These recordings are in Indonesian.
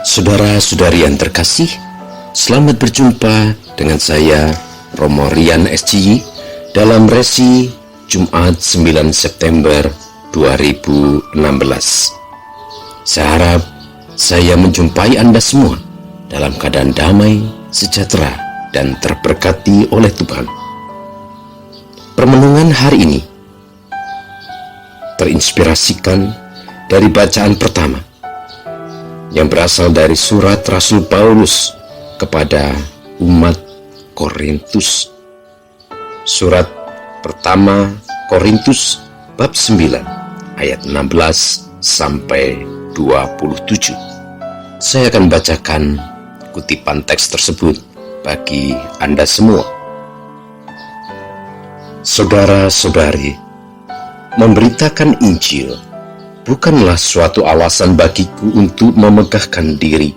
Saudara-saudari yang terkasih, selamat berjumpa dengan saya, Romo Rian SCY, dalam resi Jumat 9 September 2016. Saya harap saya menjumpai Anda semua dalam keadaan damai, sejahtera, dan terberkati oleh Tuhan. Permenungan hari ini terinspirasikan dari bacaan pertama yang berasal dari surat Rasul Paulus kepada umat Korintus. Surat pertama Korintus bab 9 ayat 16 sampai 27. Saya akan bacakan kutipan teks tersebut bagi Anda semua. Saudara-saudari, memberitakan Injil bukanlah suatu alasan bagiku untuk memegahkan diri,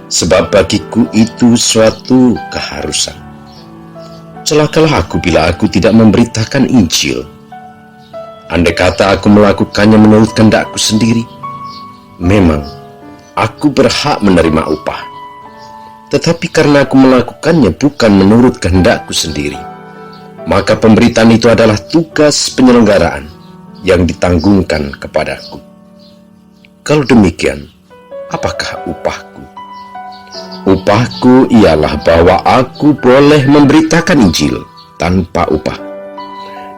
sebab bagiku itu suatu keharusan. Celakalah aku bila aku tidak memberitakan Injil. Andai kata aku melakukannya menurut kehendakku sendiri, memang aku berhak menerima upah. Tetapi karena aku melakukannya bukan menurut kehendakku sendiri, maka pemberitaan itu adalah tugas penyelenggaraan yang ditanggungkan kepadaku. Kalau demikian, apakah upahku? Upahku ialah bahwa aku boleh memberitakan Injil tanpa upah,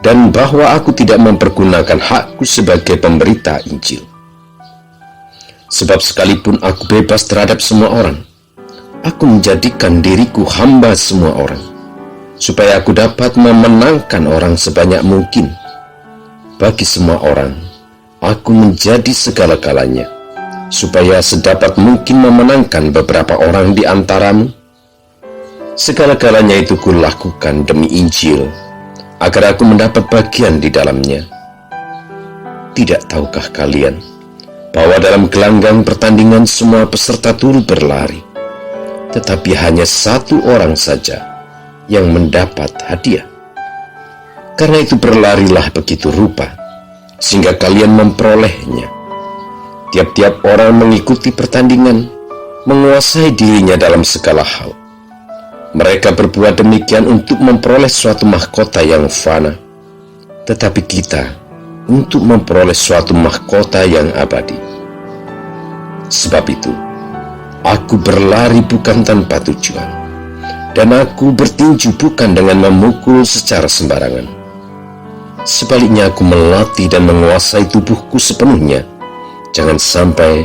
dan bahwa aku tidak mempergunakan hakku sebagai pemberita Injil. Sebab sekalipun aku bebas terhadap semua orang, aku menjadikan diriku hamba semua orang, supaya aku dapat memenangkan orang sebanyak mungkin. Bagi semua orang, aku menjadi segala-galanya, supaya sedapat mungkin memenangkan beberapa orang di antaramu. Segala-galanya itu kulakukan demi Injil, agar aku mendapat bagian di dalamnya. Tidak tahukah kalian bahwa dalam gelanggang pertandingan semua peserta turut berlari, tetapi hanya satu orang saja yang mendapat hadiah? Karena itu berlarilah begitu rupa, sehingga kalian memperolehnya. Tiap-tiap orang mengikuti pertandingan, menguasai dirinya dalam segala hal. Mereka berbuat demikian untuk memperoleh suatu mahkota yang fana, tetapi kita untuk memperoleh suatu mahkota yang abadi. Sebab itu, aku berlari bukan tanpa tujuan, dan aku bertinju bukan dengan memukul secara sembarangan. Sebaliknya aku melatih dan menguasai tubuhku sepenuhnya, jangan sampai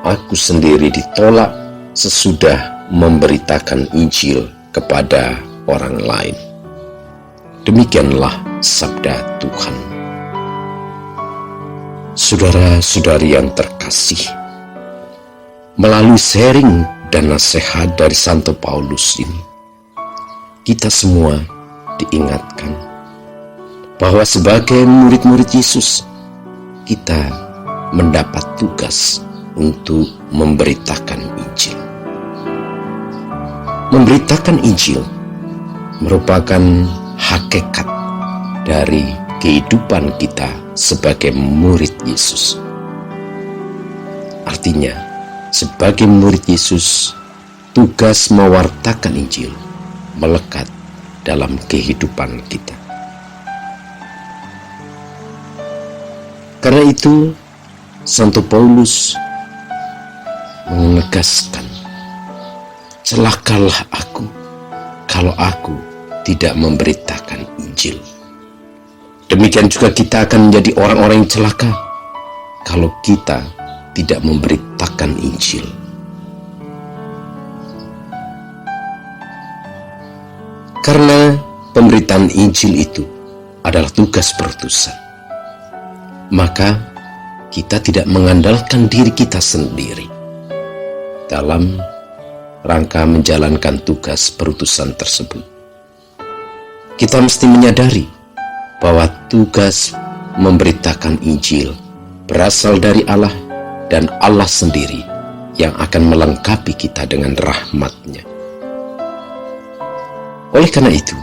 aku sendiri ditolak sesudah memberitakan Injil kepada orang lain. Demikianlah sabda Tuhan. Saudara-saudari yang terkasih, melalui sharing dan nasihat dari Santo Paulus ini, kita semua diingatkan bahwa sebagai murid-murid Yesus, kita mendapat tugas untuk memberitakan Injil. Memberitakan Injil merupakan hakikat dari kehidupan kita sebagai murid Yesus. Artinya, sebagai murid Yesus, tugas mewartakan Injil melekat dalam kehidupan kita. Karena itu, Santo Paulus menegaskan, celakalah aku kalau aku tidak memberitakan Injil. Demikian juga kita akan menjadi orang-orang yang celaka kalau kita tidak memberitakan Injil. Karena pemberitaan Injil itu adalah tugas perutusan, maka kita tidak mengandalkan diri kita sendiri dalam rangka menjalankan tugas perutusan tersebut. Kita mesti menyadari bahwa tugas memberitakan Injil berasal dari Allah, dan Allah sendiri yang akan melengkapi kita dengan rahmat-Nya. Oleh karena itu,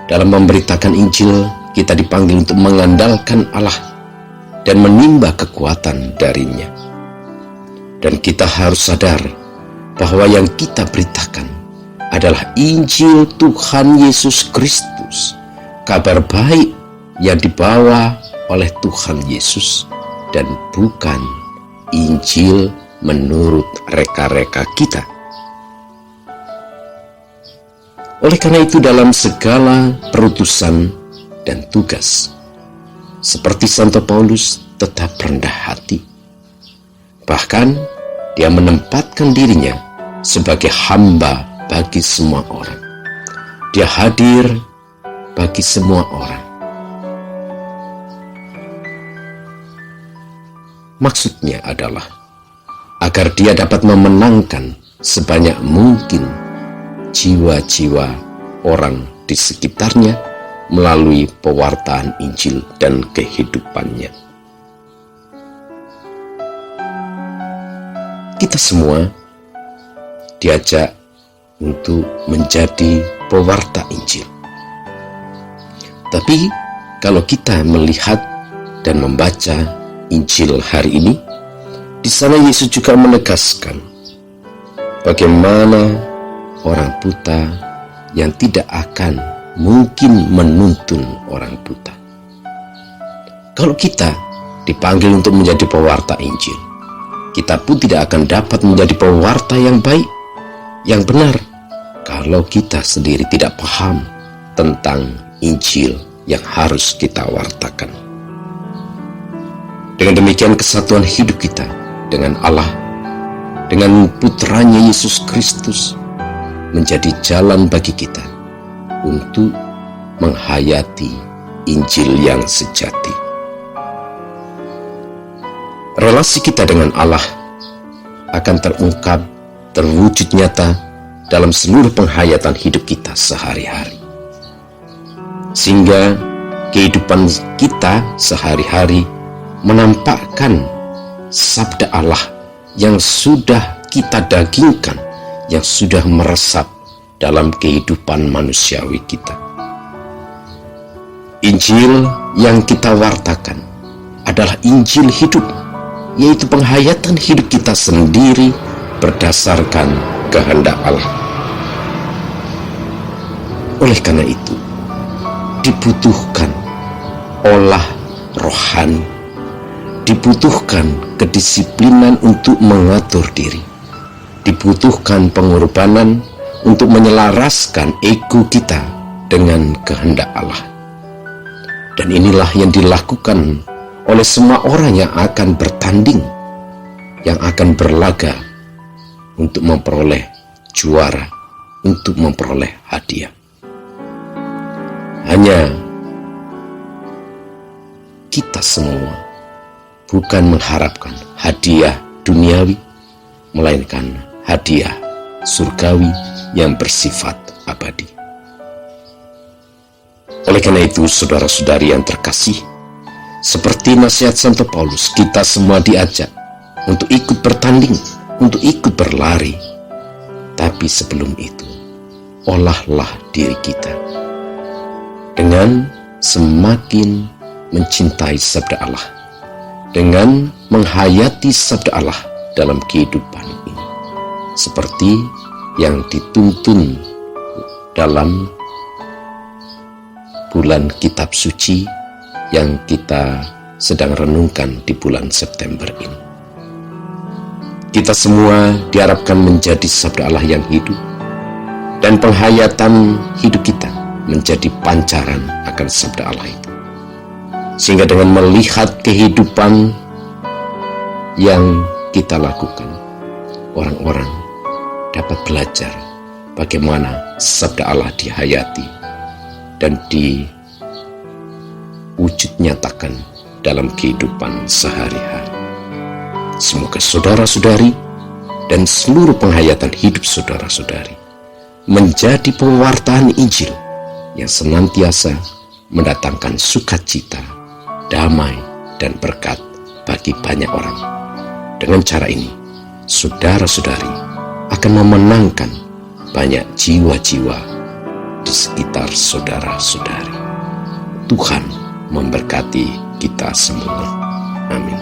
dalam memberitakan Injil, kita dipanggil untuk mengandalkan Allah dan menimba kekuatan darinya. Dan kita harus sadar bahwa yang kita beritakan adalah Injil Tuhan Yesus Kristus, kabar baik yang dibawa oleh Tuhan Yesus, dan bukan Injil menurut reka-reka kita. Oleh karena itu, dalam segala perutusan dan tugas, seperti Santo Paulus tetap rendah hati. Bahkan dia menempatkan dirinya sebagai hamba bagi semua orang. Dia hadir bagi semua orang. Maksudnya adalah agar dia dapat memenangkan sebanyak mungkin jiwa-jiwa orang di sekitarnya melalui pewartaan Injil dan kehidupannya. Kita semua diajak untuk menjadi pewarta Injil. Tapi kalau kita melihat dan membaca Injil hari ini, di sana Yesus juga menegaskan bagaimana orang buta yang tidak akan mungkin menuntun orang buta. Kalau kita dipanggil untuk menjadi pewarta Injil, kita pun tidak akan dapat menjadi pewarta yang baik, yang benar, kalau kita sendiri tidak paham tentang Injil yang harus kita wartakan. Dengan demikian, kesatuan hidup kita dengan Allah, dengan putranya Yesus Kristus, menjadi jalan bagi kita untuk menghayati Injil yang sejati. Relasi kita dengan Allah akan terungkap, terwujud nyata dalam seluruh penghayatan hidup kita sehari-hari. Sehingga kehidupan kita sehari-hari menampakkan sabda Allah yang sudah kita dagingkan, yang sudah meresap dalam kehidupan manusiawi kita. Injil yang kita wartakan adalah Injil hidup, yaitu penghayatan hidup kita sendiri berdasarkan kehendak Allah. Oleh karena itu, dibutuhkan olah rohani, dibutuhkan kedisiplinan untuk mengatur diri, dibutuhkan pengorbanan untuk menyelaraskan ego kita dengan kehendak Allah. Dan inilah yang dilakukan oleh semua orang yang akan bertanding, yang akan berlaga untuk memperoleh juara, untuk memperoleh hadiah. Hanya kita semua bukan mengharapkan hadiah duniawi, melainkan hadiah surgawi yang bersifat abadi. Oleh karena itu, saudara-saudari yang terkasih, seperti nasihat Santo Paulus, kita semua diajak untuk ikut bertanding, untuk ikut berlari. Tapi sebelum itu, olahlah diri kita dengan semakin mencintai sabda Allah, dengan menghayati sabda Allah dalam kehidupan ini, seperti yang dituntun dalam bulan kitab suci yang kita sedang renungkan di bulan September ini. Kita semua diharapkan menjadi sabda Allah yang hidup, dan penghayatan hidup kita menjadi pancaran akan sabda Allah itu. Sehingga dengan melihat kehidupan yang kita lakukan, orang-orang dapat belajar bagaimana sabda Allah dihayati dan diwujud nyatakan dalam kehidupan sehari-hari. Semoga saudara-saudari dan seluruh penghayatan hidup saudara-saudari menjadi pewartaan Injil yang senantiasa mendatangkan sukacita, damai, dan berkat bagi banyak orang. Dengan cara ini, saudara-saudari akan memenangkan banyak jiwa-jiwa di sekitar saudara-saudari. Tuhan memberkati kita semua. Amin.